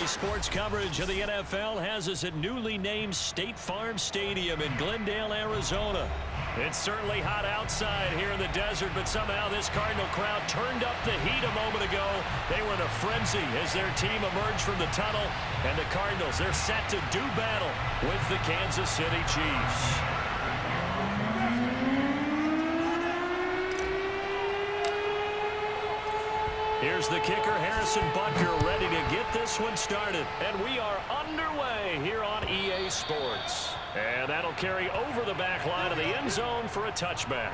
Sports coverage of the NFL has us at newly named State Farm Stadium in Glendale, Arizona. It's certainly hot outside here in the desert, but somehow this Cardinal crowd turned up the heat a moment ago. They were in a frenzy as their team emerged from the tunnel, and the Cardinals, they're set to do battle with the Kansas City Chiefs. Here's the kicker, Harrison Butker, ready to get this one started. And we are underway here on EA Sports. And that'll carry over the back line of the end zone for a touchback.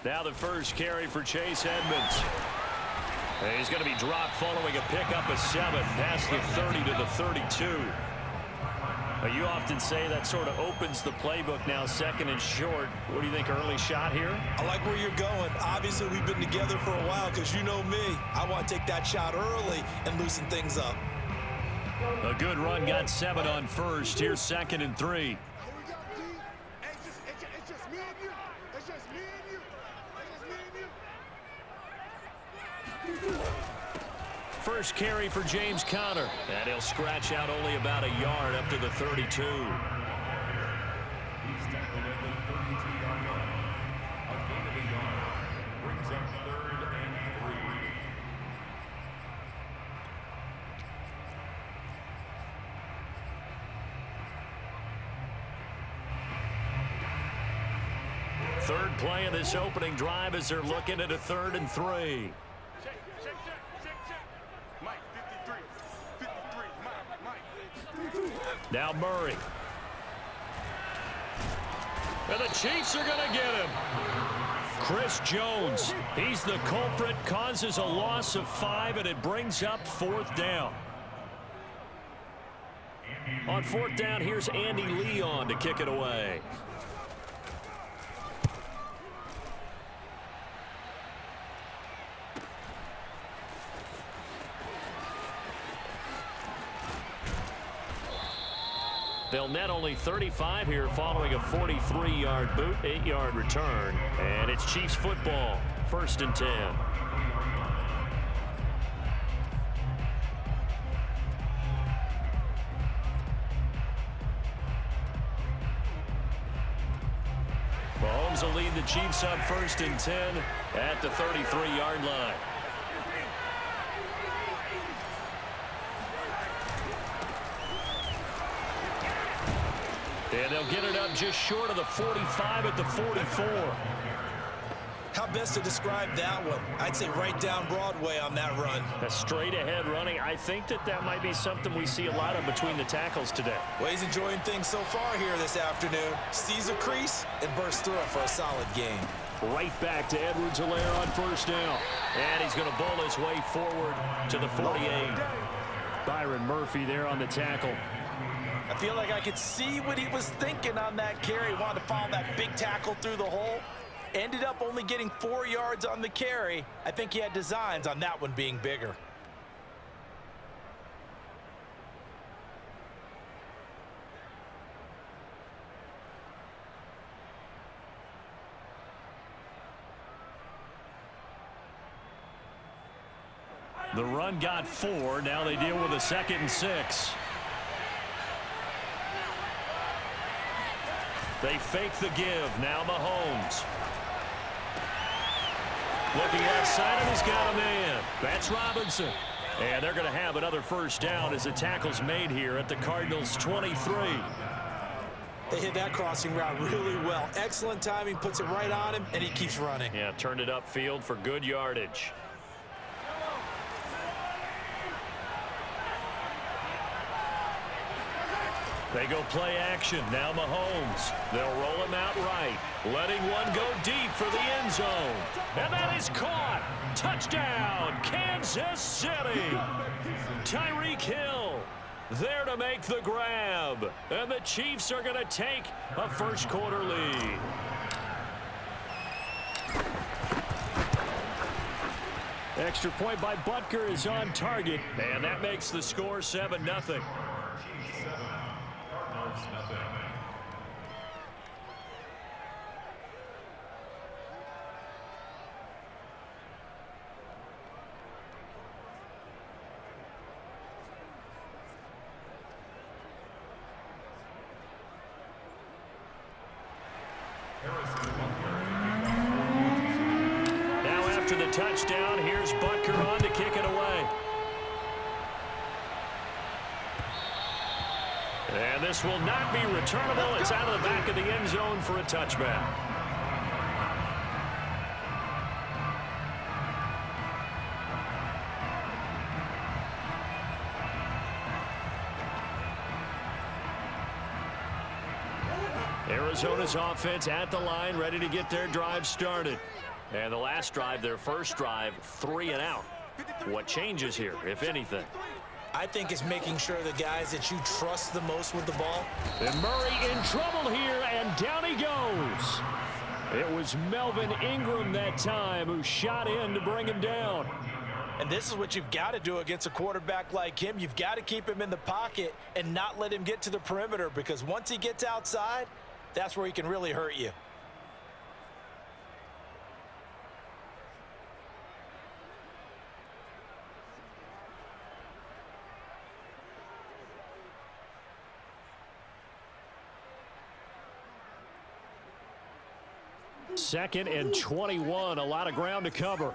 Now the first carry for Chase Edmonds. And he's going to be dropped following a pickup of 7 past the 30 to the 32. You often say that sort of opens the playbook now, second and short. What do you think, early shot here? I like where you're going. Obviously, we've been together for a while because you know me. I want to take that shot early and loosen things up. A good run, got 7 on first. Here's second and 3. First carry for James Conner, and he'll scratch out only about a yard up to the 32. Third play of this opening drive as they're looking at a 3rd and 3. Now Murray. And the Chiefs are going to get him. Chris Jones, he's the culprit, causes a loss of 5, and it brings up 4th down. On 4th down, here's Andy Leon to kick it away. They'll net only 35 here following a 43-yard boot, 8-yard return. And it's Chiefs football, 1st and 10. Mahomes will lead the Chiefs up 1st and 10 at the 33-yard line. And they'll get it up just short of the 45 at the 44. How best to describe that one? I'd say right down Broadway on that run. A straight ahead running. I think that might be something we see a lot of between the tackles today. Well, he's enjoying things so far here this afternoon. Sees a crease and bursts through it for a solid game. Right back to Edwards-Helaire on 1st down. And he's going to bowl his way forward to the 48. Byron Murphy there on the tackle. I feel like I could see what he was thinking on that carry. Wanted to follow that big tackle through the hole. Ended up only getting 4 yards on the carry. I think he had designs on that one being bigger. The run got 4. Now they deal with a 2nd and 6. They fake the give. Now Mahomes. Looking left side, and he's got a man. That's Robinson. And they're going to have another 1st down as the tackle's made here at the Cardinals' 23. They hit that crossing route really well. Excellent timing, puts it right on him, and he keeps running. Yeah, turned it upfield for good yardage. They go play action. Now Mahomes. They'll roll him out right. Letting one go deep for the end zone. And that is caught. Touchdown, Kansas City. Tyreek Hill there to make the grab. And the Chiefs are going to take a first-quarter lead. Extra point by Butker is on target. And that makes the score 7-0. Now after the touchdown, here's Butker on to kick it away. And this will not be returnable. It's out of the back of the end zone for a touchback. Arizona's offense at the line, ready to get their drive started. And the last drive, their first drive, 3 and out. What changes here, if anything? I think it's making sure the guys that you trust the most with the ball. And Murray in trouble here, and down he goes. It was Melvin Ingram that time who shot in to bring him down. And this is what you've got to do against a quarterback like him. You've got to keep him in the pocket and not let him get to the perimeter, because once he gets outside, that's where he can really hurt you. Second and 21, a lot of ground to cover.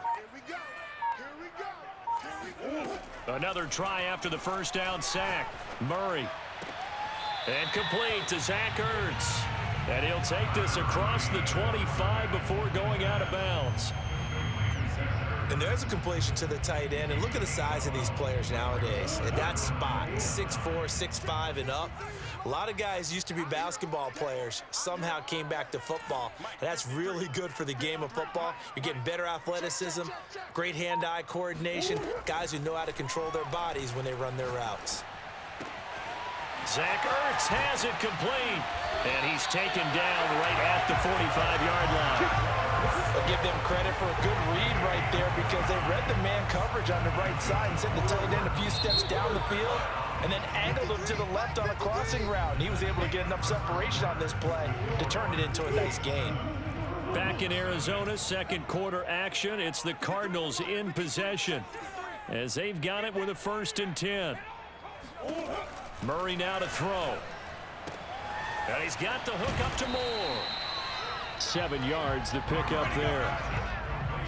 Another try after the first down sack. Murray. And complete to Zach Ertz. And he'll take this across the 25 before going out of bounds. And there's a completion to the tight end. And look at the size of these players nowadays. At that spot, 6'4", 6'5", and up. A lot of guys used to be basketball players, somehow came back to football. And that's really good for the game of football. You're getting better athleticism, great hand-eye coordination, guys who know how to control their bodies when they run their routes. Zach Ertz has it complete. And he's taken down right at the 45-yard line. I'll give them credit for a good read right there, because they read the man coverage on the right side and sent the tight end a few steps down the field and then angled him to the left on a crossing route. And he was able to get enough separation on this play to turn it into a nice gain. Back in Arizona, second quarter action. It's the Cardinals in possession as they've got it with a 1st and 10. Murray now to throw. And he's got the hook up to Moore. 7 yards the pick up there.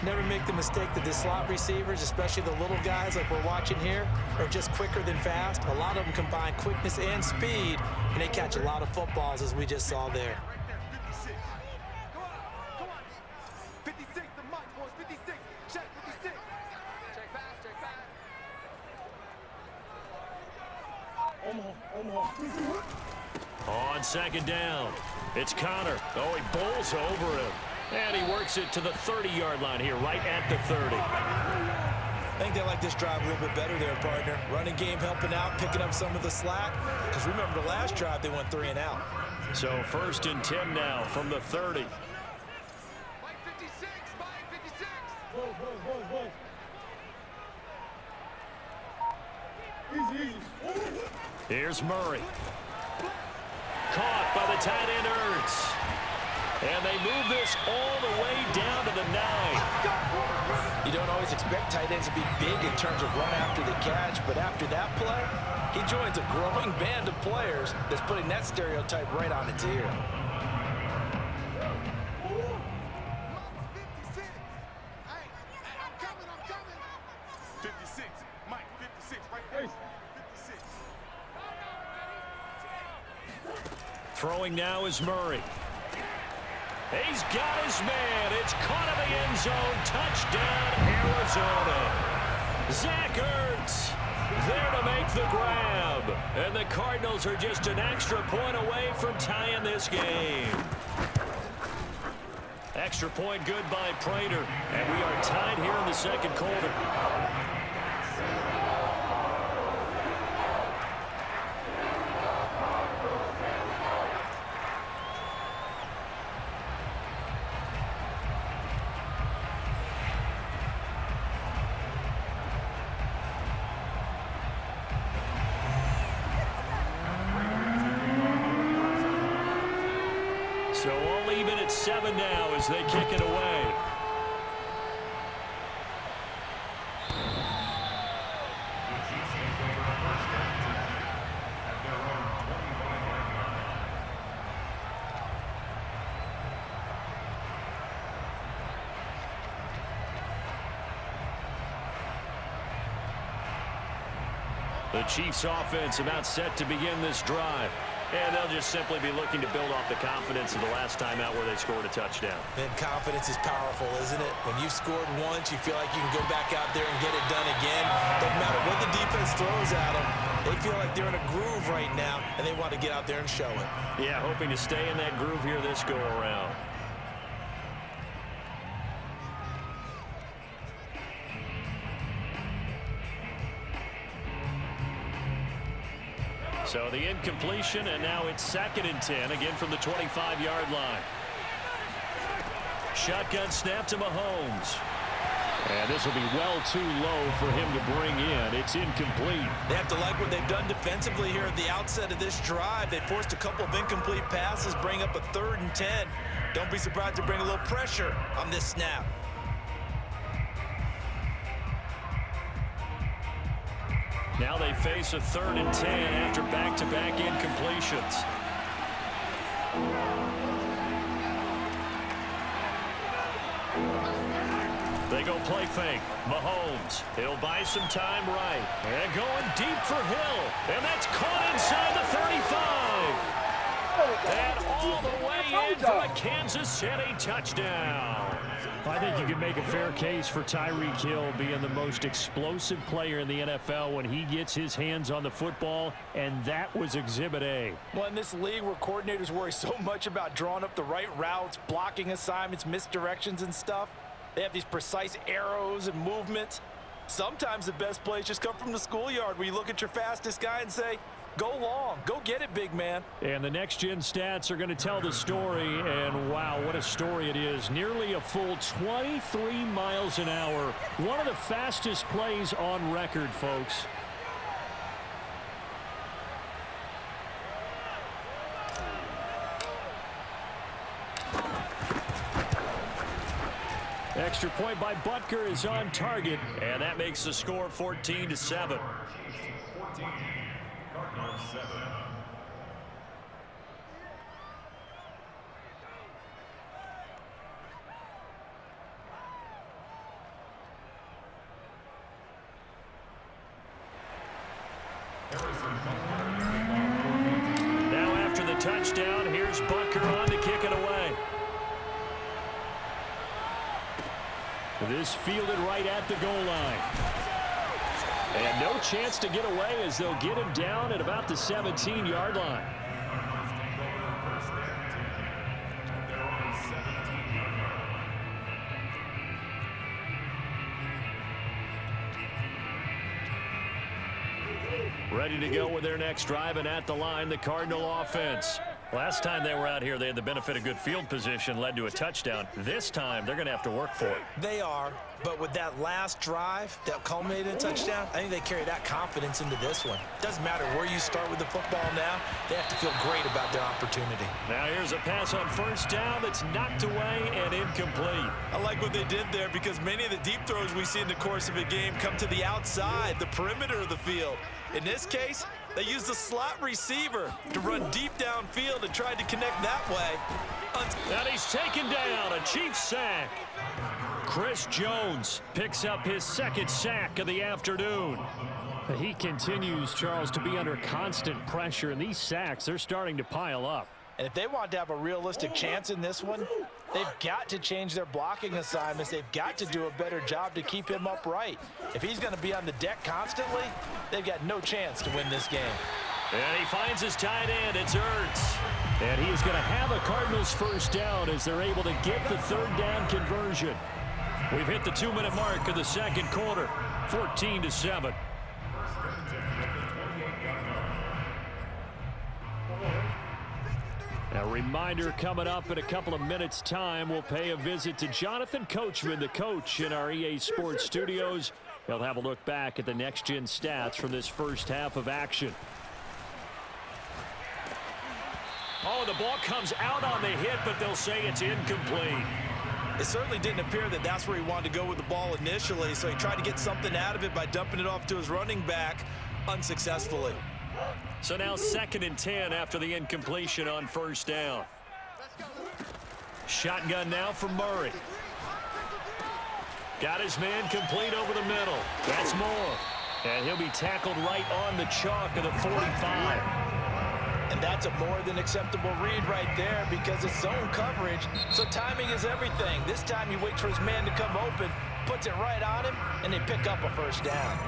Never make the mistake that the slot receivers, especially the little guys like we're watching here, are just quicker than fast. A lot of them combine quickness and speed, and they catch a lot of footballs, as we just saw there. On second down, it's Connor. Oh, he bowls over him. And he works it to the 30-yard line here, right at the 30. I think they like this drive a little bit better there, partner. Running game helping out, picking up some of the slack. Because remember, the last drive, they went 3 and out. So 1st and 10 now from the 30. Here's Murray. Caught by the tight end Ertz. And they move this all the way down to the 9. You don't always expect tight ends to be big in terms of run after the catch, but after that play, he joins a growing band of players that's putting that stereotype right on its ear. Throwing now is Murray. He's got his man. It's caught in the end zone. Touchdown, Arizona. Zach Ertz There to make the grab. And the Cardinals are just an extra point away from tying this game. Extra point good by Prater. And we are tied here in the second quarter. So all even at 7 now as they kick it away. The Chiefs offense about set to begin this drive. And they'll just simply be looking to build off the confidence of the last time out where they scored a touchdown. And confidence is powerful, isn't it? When you've scored once, you feel like you can go back out there and get it done again. Doesn't matter what the defense throws at them. They feel like they're in a groove right now, and they want to get out there and show it. Yeah, hoping to stay in that groove here this go-around. So the incompletion, and now it's 2nd and 10, again from the 25-yard line. Shotgun snap to Mahomes. And this will be well too low for him to bring in. It's incomplete. They have to like what they've done defensively here at the outset of this drive. They forced a couple of incomplete passes, bring up a 3rd and 10. Don't be surprised to bring a little pressure on this snap. Now they face a 3rd and 10 after back-to-back incompletions. They go play fake. Mahomes. He'll buy some time right. And going deep for Hill. And that's caught inside the 35. And all the way in for a Kansas City touchdown. I think you can make a fair case for Tyreek Hill being the most explosive player in the NFL when he gets his hands on the football, and that was Exhibit A. Well, in this league where coordinators worry so much about drawing up the right routes, blocking assignments, misdirections and stuff, they have these precise arrows and movements. Sometimes the best plays just come from the schoolyard where you look at your fastest guy and say, go long. Go get it, big man. And the next-gen stats are going to tell the story, and wow, what a story it is. Nearly a full 23 miles an hour. One of the fastest plays on record, folks. Extra point by Butker is on target, and that makes the score 14-7. Now after the touchdown, here's Butker on to kick it away. This fielded right at the goal line. And no chance to get away as they'll get him down at about the 17-yard line. Ready to go with their next drive, and at the line, the Cardinal offense. Last time they were out here, they had the benefit of good field position, led to a touchdown. This time, they're going to have to work for it. They are, but with that last drive that culminated in a touchdown, I think they carry that confidence into this one. Doesn't matter where you start with the football now, they have to feel great about their opportunity. Now here's a pass on 1st down that's knocked away and incomplete. I like what they did there because many of the deep throws we see in the course of a game come to the outside, the perimeter of the field. In this case, they used the slot receiver to run deep downfield and tried to connect that way. And he's taken down, a Chiefs sack. Chris Jones picks up his 2nd sack of the afternoon. He continues, Charles, to be under constant pressure, and these sacks, they're starting to pile up. And if they want to have a realistic chance in this one, They've got to change their blocking assignments. They've got to do a better job to keep him upright. If he's going to be on the deck constantly, they've got no chance to win this game. And he finds his tight end. It's Ertz. And he is going to have a Cardinals first down as they're able to get the third down conversion. We've hit the 2-minute mark of the second quarter, 14-7. A reminder coming up in a couple of minutes' time, we'll pay a visit to Jonathan Coachman, the coach in our EA Sports studios. He'll have a look back at the next-gen stats from this first half of action. Oh, the ball comes out on the hit, but they'll say it's incomplete. It certainly didn't appear that that's where he wanted to go with the ball initially, so he tried to get something out of it by dumping it off to his running back unsuccessfully. So now 2nd and 10 after the incompletion on first down. Shotgun now for Murray. Got his man complete over the middle. That's Moore. And he'll be tackled right on the chalk of the 45. And that's a more than acceptable read right there because it's zone coverage, so timing is everything. This time he waits for his man to come open, puts it right on him, and they pick up a first down.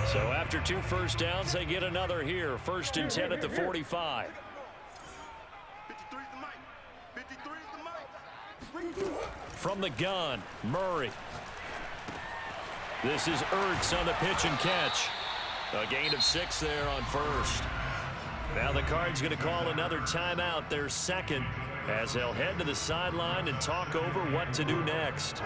So after 2 first downs, they get another here. 1st and 10 at the 45. From the gun, Murray. This is Ertz on the pitch and catch. A gain of 6 there on first. Now the Cards going to call another timeout, their second, as they'll head to the sideline and talk over what to do next.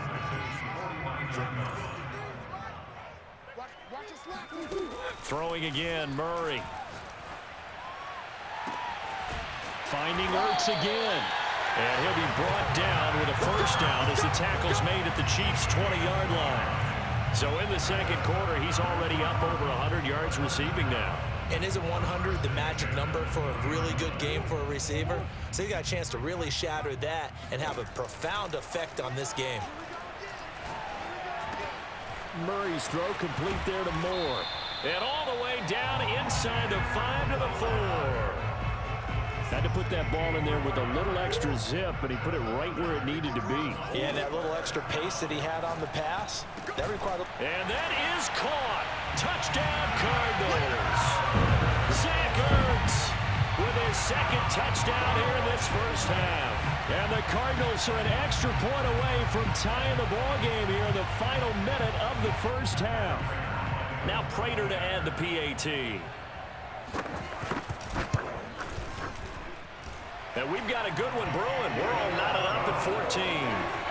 Throwing again, Murray. Finding Ertz again. And he'll be brought down with a first down as the tackle's made at the Chiefs' 20-yard line. So in the second quarter, he's already up over 100 yards receiving now. And isn't 100 the magic number for a really good game for a receiver? So he got a chance to really shatter that and have a profound effect on this game. Murray's throw complete there to Moore. And all the way down inside the 5 to the 4. Had to put that ball in there with a little extra zip, and he put it right where it needed to be. Yeah, and that little extra pace that he had on the pass, that required... And that is caught. Touchdown, Cardinals. Zach Ertz with his second touchdown here in this first half. And the Cardinals are an extra point away from tying the ball game here in the final minute of the first half. Now Prater to add the PAT. And we've got a good one brewing. We're all knotted up at 14.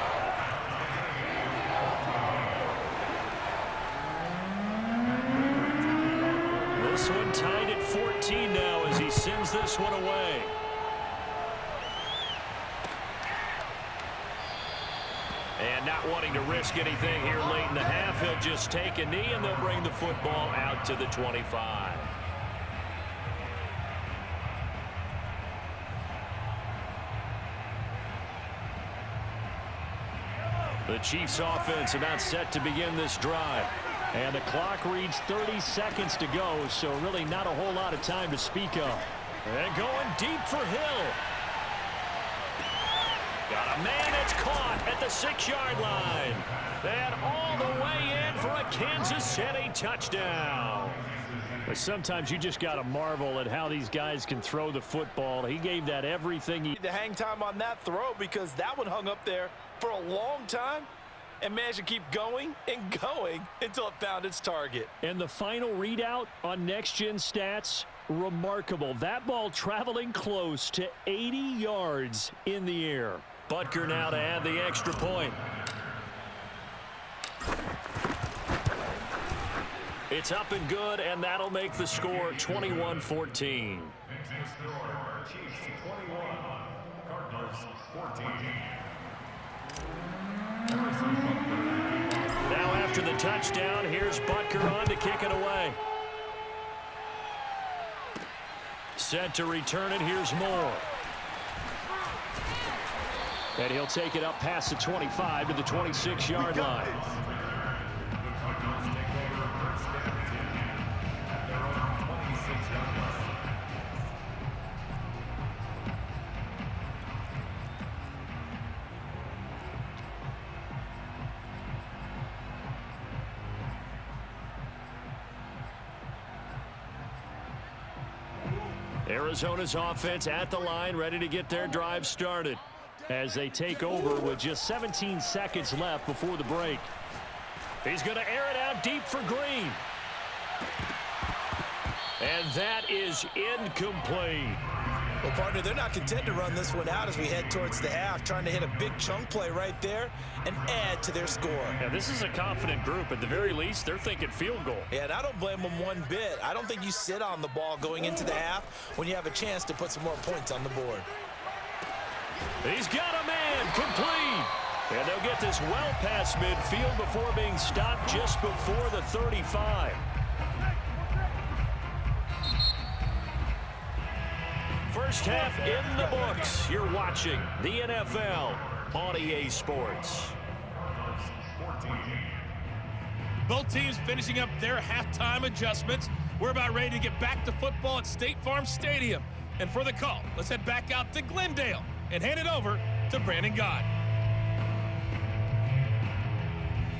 This one tied at 14 now as he sends this one away. And not wanting to risk anything here late in the half, he'll just take a knee and they'll bring the football out to the 25. The Chiefs offense about set to begin this drive. And the clock reads 30 seconds to go, so really not a whole lot of time to speak of. And going deep for Hill. Got a man that's caught at the 6-yard line. And all the way in for a Kansas City touchdown. But sometimes you just got to marvel at how these guys can throw the football. He gave that everything. He to hang time on that throw because that one hung up there for a long time and managed to keep going and going until it found its target. And the final readout on next-gen stats, remarkable. That ball traveling close to 80 yards in the air. Butker now to add the extra point. It's up and good, and that'll make the score 21-14. Now after the touchdown, here's Butker on to kick it away. Set to return it, here's Moore. And he'll take it up past the 25 to the 26-yard line. Arizona's offense at the line, ready to get their drive started as they take over with just 17 seconds left before the break. He's going to air it out deep for Green. And that is incomplete. Well, partner, they're not content to run this one out as we head towards the half, trying to hit a big chunk play right there and add to their score. Yeah, this is a confident group. At the very least, they're thinking field goal. Yeah, and I don't blame them one bit. I don't think you sit on the ball going into the half when you have a chance to put some more points on the board. He's got a man, complete. And they'll get this well past midfield before being stopped just before the 35. First half in the books. You're watching the NFL on EA Sports. Both teams finishing up their halftime adjustments. We're about ready to get back to football at State Farm Stadium. And for the call, let's head back out to Glendale and hand it over to Brandon Gott.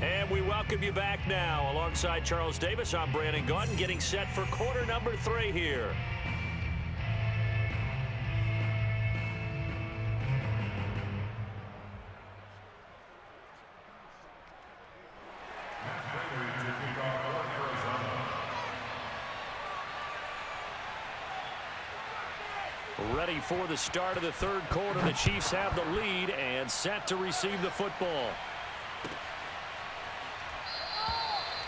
And we welcome you back now. Alongside Charles Davis, I'm Brandon Gott, getting set for quarter number 3 here. Ready for the start of the third quarter. The Chiefs have the lead and set to receive the football.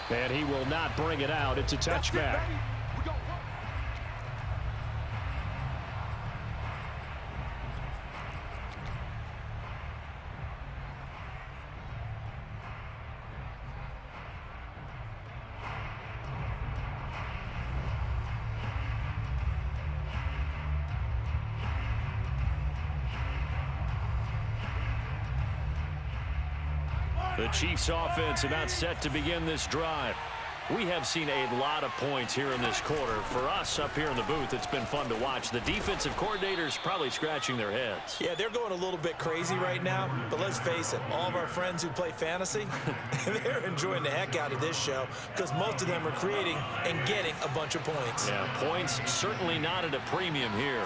And he will not bring it out. It's a touchback. The Chiefs offense about set to begin this drive. We have seen a lot of points here in this quarter. For us up here in the booth, it's been fun to watch. The defensive coordinators probably scratching their heads. Yeah, they're going a little bit crazy right now, but let's face it, all of our friends who play fantasy, they're enjoying the heck out of this show because most of them are creating and getting a bunch of points. Yeah, points certainly not at a premium here.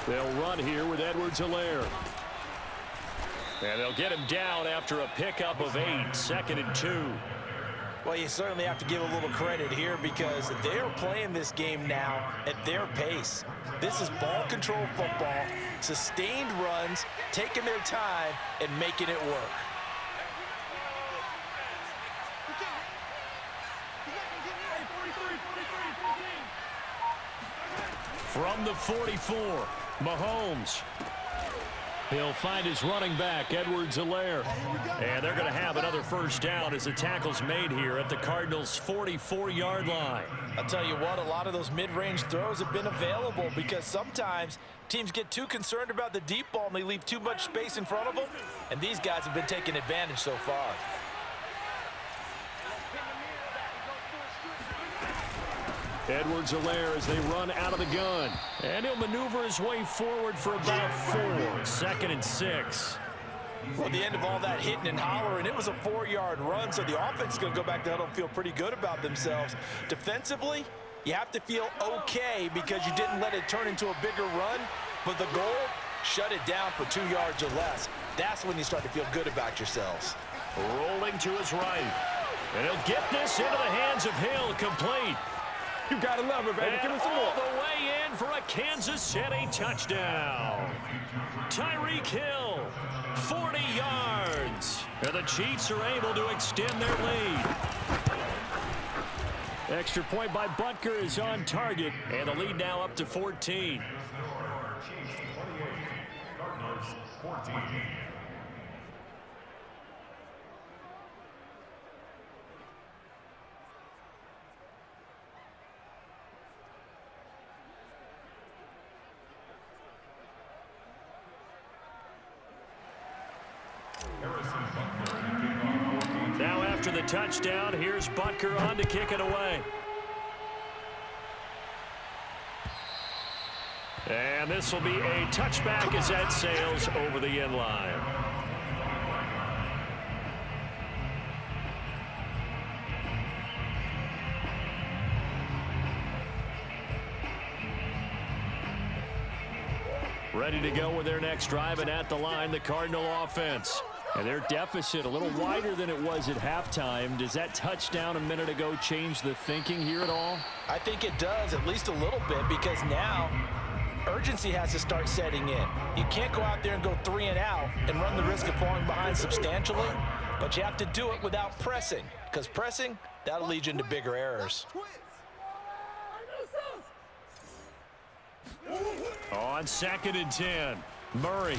They'll run here with Edwards-Helaire. And they'll get him down after a pickup of 8, 2nd and 2. Well, you certainly have to give a little credit here because they're playing this game now at their pace. This is ball control football, sustained runs, taking their time, and making it work. From the 44, Mahomes. He'll find his running back, Edwards-Helaire. And they're going to have another first down as the tackle's made here at the Cardinals' 44-yard line. I'll tell you what, a lot of those mid-range throws have been available because sometimes teams get too concerned about the deep ball and they leave too much space in front of them. And these guys have been taking advantage so far. Edwards-Helaire as they run out of the gun. And he'll maneuver his way forward for about 4, 2nd and 6. Well, the end of all that hitting and hollering, it was a 4-yard run, so the offense is going to go back to huddle and feel pretty good about themselves. Defensively, you have to feel okay because you didn't let it turn into a bigger run, but the goal, shut it down for 2 yards or less. That's when you start to feel good about yourselves. Rolling to his right. And he'll get this into the hands of Hill, complete. You gotta love it, baby. And Give us some all more. the way in for a Kansas City touchdown. Tyreek Hill, 40 yards. And the Chiefs are able to extend their lead. Extra point by Butker is on target, and the lead now up to 14. Chiefs 28, Cardinals 14. Now after the touchdown, here's Butker on to kick it away. And this will be a touchback as that sails over the end line. Ready to go with their next drive, and at the line, the Cardinal offense. And their deficit a little wider than it was at halftime. Does that touchdown a minute ago change the thinking here at all? I think it does, at least a little bit, because now urgency has to start setting in. You can't go out there and go 3 and out and run the risk of falling behind substantially, but you have to do it without pressing, because pressing, that'll lead you into bigger errors. On 2nd and 10, Murray.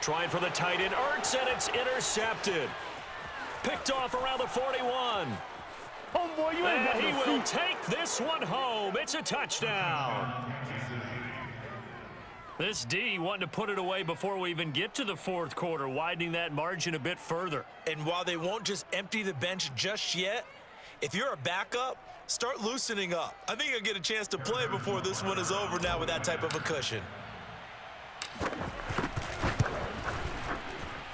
Trying for the tight end, Ertz, and it's intercepted. Picked off around the 41. Oh, boy, you ain't got And he no will feet. take this one home. It's a touchdown. This D wanting to put it away before we even get to the 4th quarter, widening that margin a bit further. And while they won't just empty the bench just yet, if you're a backup, start loosening up. I think you'll get a chance to play before this one is over now with that type of a cushion.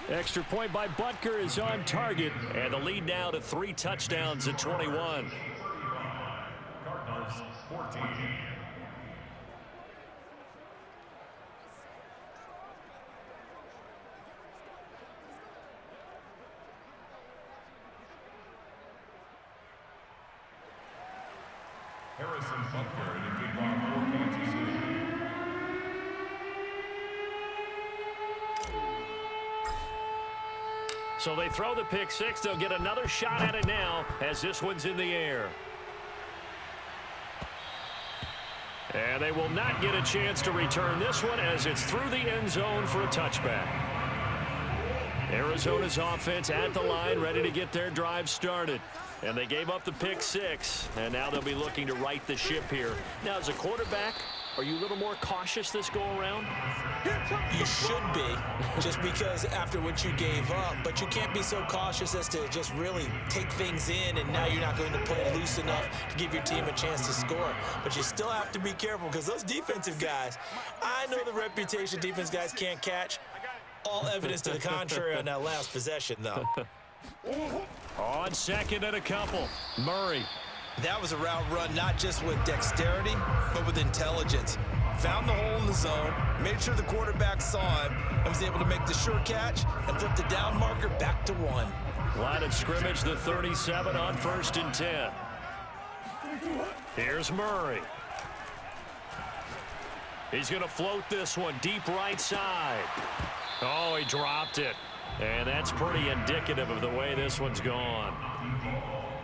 Extra point by Butker is on target, and the lead now to 3 touchdowns at 21. Cardinals 14. Harrison Butker in the kickoff for Kansas City. So they throw the pick 6. They'll get another shot at it now as this one's in the air. And they will not get a chance to return this one as it's through the end zone for a touchback. Arizona's offense at the line, ready to get their drive started. And they gave up the pick 6, and now they'll be looking to right the ship here. Now, as a quarterback, are you a little more cautious this go-around? You should be, just because after what you gave up, but you can't be so cautious as to just really take things in, and now you're not going to play loose enough to give your team a chance to score. But you still have to be careful, because those defensive guys, I know the reputation defense guys can't catch. All evidence to the contrary on that last possession, though. On 2nd and a couple, Murray. That was a route run not just with dexterity, but with intelligence. Found the hole in the zone, made sure the quarterback saw him, and was able to make the sure catch and flip the down marker back to 1. Line of scrimmage, the 37 on 1st and 10. Here's Murray. He's going to float this one deep right side. Oh, he dropped it. And that's pretty indicative of the way this one's gone.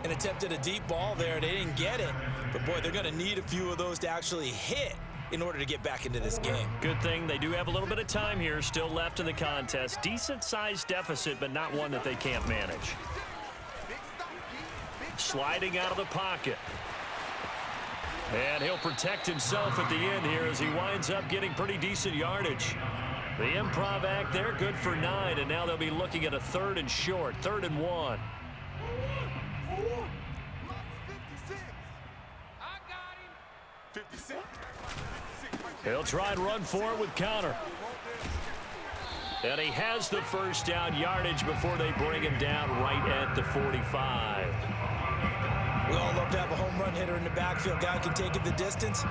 And attempted a deep ball there. They didn't get it. But, boy, they're going to need a few of those to actually hit in order to get back into this game. Good thing they do have a little bit of time here still left in the contest. Decent-sized deficit, but not one that they can't manage. Sliding out of the pocket. And he'll protect himself at the end here as he winds up getting pretty decent yardage. The improv act there, good for 9, and now they'll be looking at a 3rd and short, 3rd and 1. He'll try and run for it with counter. And he has the first down yardage before they bring him down right at the 45. We all love to have a home run hitter in the backfield. Guy can take it the distance.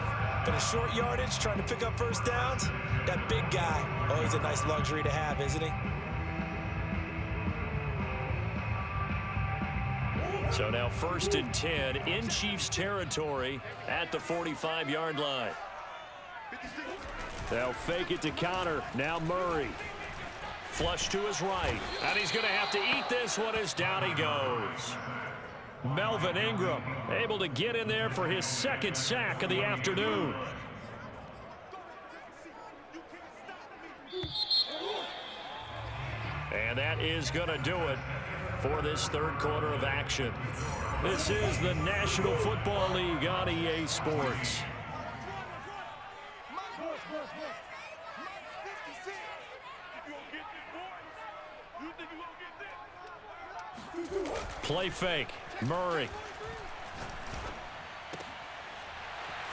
But a short yardage, trying to pick up first downs, that big guy, oh, he's a nice luxury to have, isn't he? So now 1st and 10 in Chiefs territory at the 45-yard line. They'll fake it to counter. Now Murray. Flush to his right. And he's going to have to eat this one as down he goes. Melvin Ingram able to get in there for his 2nd sack of the afternoon. And that is going to do it for this 3rd quarter of action. This is the National Football League on EA Sports. Play fake. Murray.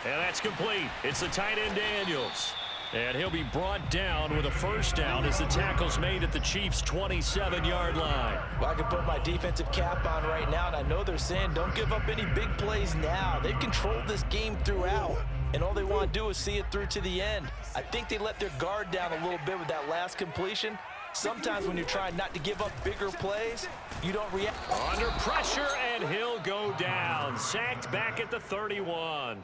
And that's complete. It's the tight end Daniels. And he'll be brought down with a first down as the tackle's made at the Chiefs' 27-yard line. Well, I can put my defensive cap on right now, and I know they're saying don't give up any big plays now. They've controlled this game throughout. and all they want to do is see it through to the end. I think they let their guard down a little bit with that last completion. Sometimes when you're trying not to give up bigger plays, you don't react. Under pressure, and he'll go down. Sacked back at the 31.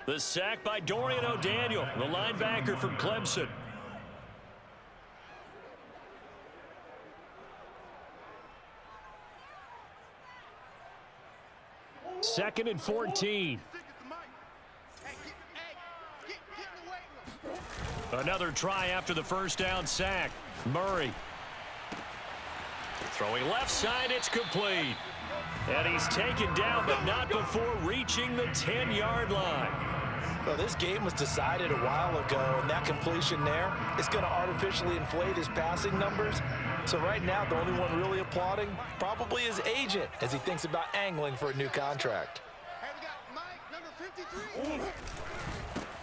The sack by Dorian O'Daniel, the linebacker from Clemson. Second and 14. Another try after the first down sack. Murray. Throwing left side, it's complete. And he's taken down, but not before reaching the 10-yard line. Well, this game was decided a while ago, and that completion there is going to artificially inflate his passing numbers. So right now, the only one really applauding probably his agent as he thinks about angling for a new contract.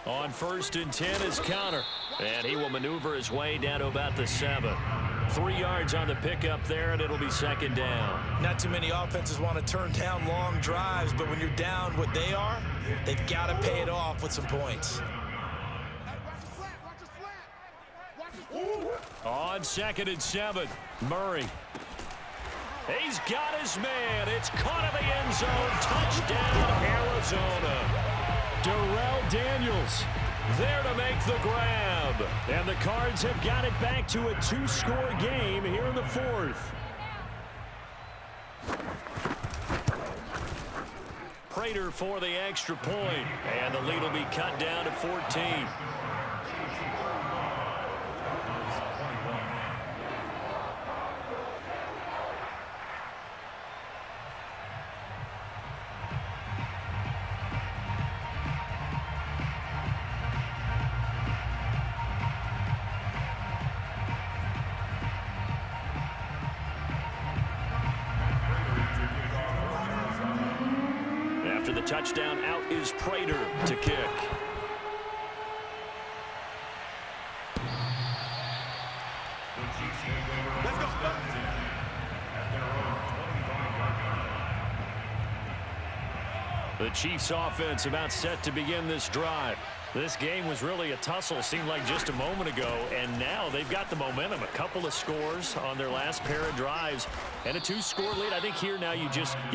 On 1st and 10 is Connor, and he will maneuver his way down to about the 7. 3 yards on the pickup there, and it'll be second down. Not too many offenses want to turn down long drives, but when you're down what they are, they've got to pay it off with some points. On 2nd and 7, Murray. He's got his man. It's caught in the end zone. Touchdown, Arizona. Darrell Daniels there to make the grab. And the Cards have got it back to a 2-score game here in the 4th. Prater for the extra point. And the lead will be cut down to 14. After the touchdown, out is Prater to kick. Let's go. The Chiefs offense about set to begin this drive. This game was really a tussle, seemed like just a moment ago, and now they've got the momentum. A couple of scores on their last pair of drives and a 2-score lead. I think here now you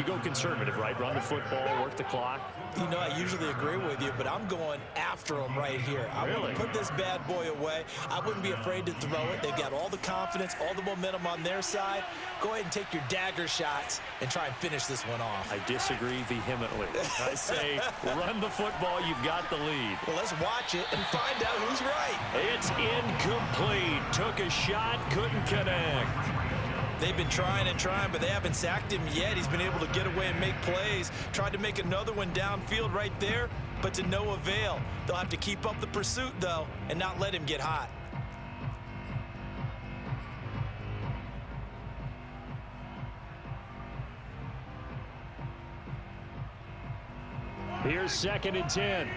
go conservative, right? Run the football, work the clock. You know, I usually agree with you, but I'm going after them right here. I want to put this bad boy away. I wouldn't be afraid to throw it. They've got all the confidence, all the momentum on their side. Go ahead and take your dagger shots and try and finish this one off. I disagree vehemently. I say run the football. You've got the lead. Well, let's watch it and find out who's right. It's incomplete. Took a shot, couldn't connect. They've been trying and trying, but they haven't sacked him yet. He's been able to get away and make plays. Tried to make another one downfield right there, but to no avail. They'll have to keep up the pursuit, though, and not let him get hot. Here's 2nd and 10.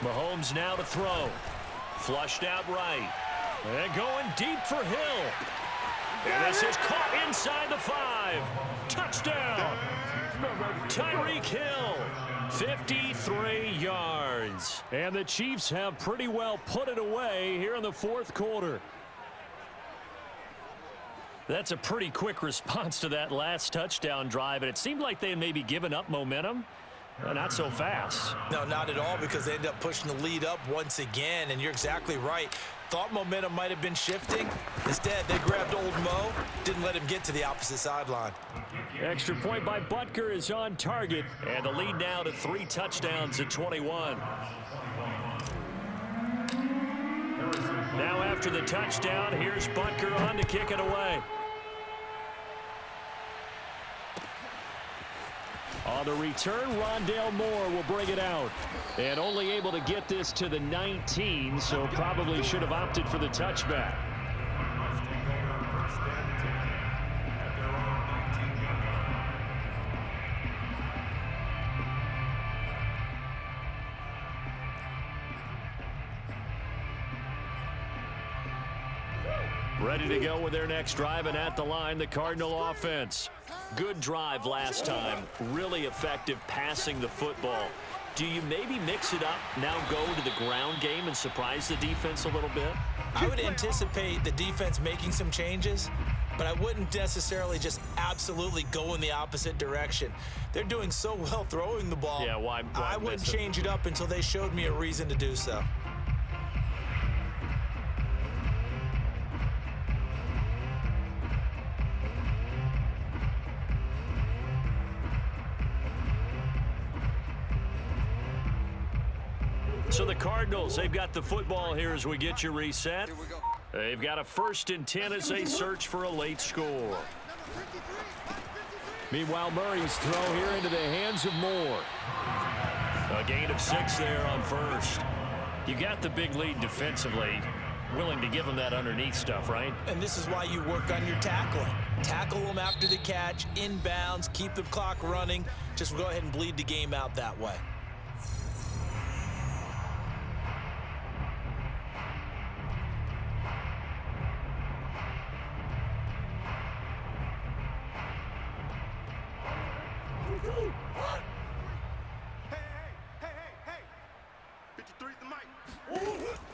Mahomes now to throw. Flushed out right. And going deep for Hill. And this is caught inside the 5. Touchdown. Tyreek Hill. 53 yards. And the Chiefs have pretty well put it away here in the 4th quarter. That's a pretty quick response to that last touchdown drive, and it seemed like they had maybe given up momentum. Not so fast. No, not at all, because they ended up pushing the lead up once again, and you're exactly right. Thought momentum might have been shifting. Instead, they grabbed old Mo, didn't let him get to the opposite sideline. Extra point by Butker is on target, and the lead now to 3 touchdowns at 21. Now after the touchdown, here's Butker on to kick it away. On the return, Rondale Moore will bring it out. And only able to get this to the 19, so probably should have opted for the touchback. Ready to go with their next drive, and at the line, the Cardinal offense. Good drive last time. Really effective passing the football. Do you maybe mix it up, now go to the ground game and surprise the defense a little bit? I would anticipate the defense making some changes, but I wouldn't necessarily just absolutely go in the opposite direction. They're doing so well throwing the ball. Yeah, why I wouldn't change it up until they showed me a reason to do so. So the Cardinals, they've got the football here as we get you reset. They've got a 1st and 10 as they search for a late score. Meanwhile, Murray's throw here into the hands of Moore. A gain of 6 there on 1st. You got the big lead defensively. Willing to give them that underneath stuff, right? And this is why you work on your tackling. Tackle them after the catch, inbounds, keep the clock running. Just go ahead and bleed the game out that way.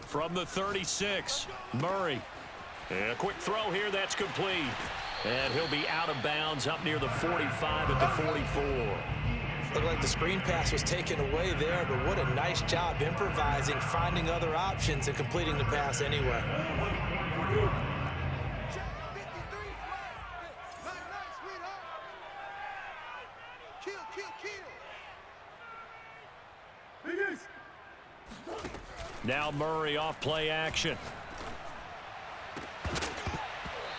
From the 36, Murray. And a quick throw here, that's complete. And he'll be out of bounds up near the 45 at the 44. Looked like the screen pass was taken away there, but what a nice job improvising, finding other options, and completing the pass anyway. Now Murray off play action.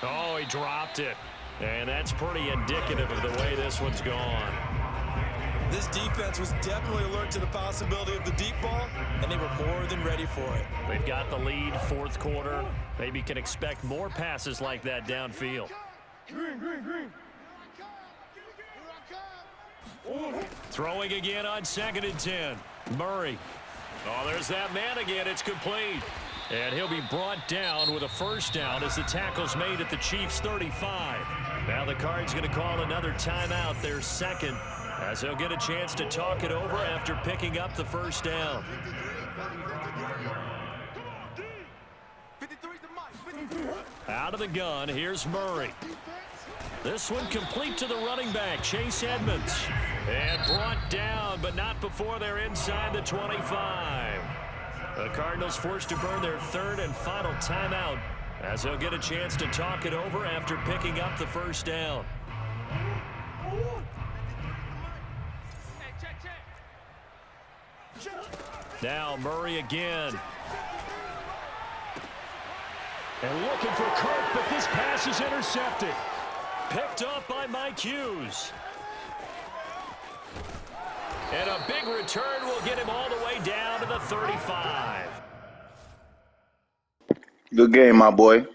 Oh, he dropped it. And that's pretty indicative of the way this one's gone. This defense was definitely alert to the possibility of the deep ball, and they were more than ready for it. They've got the lead, 4th quarter. Maybe can expect more passes like that downfield. Green. Throwing again on 2nd and 10. Murray. Oh, there's that man again. It's complete. And he'll be brought down with a 1st down as the tackle's made at the Chiefs' 35. Now the Cards going to call another timeout, their 2nd, as they'll get a chance to talk it over after picking up the 1st down. Out of the gun, here's Murray. This one complete to the running back, Chase Edmonds. And brought down, but not before they're inside the 25. The Cardinals forced to burn their 3rd and final timeout as they'll get a chance to talk it over after picking up the 1st down. Now Murray again. And looking for Kirk, but this pass is intercepted. Picked up by Mike Hughes. And a big return will get him all the way down to the 35. Good game, my boy.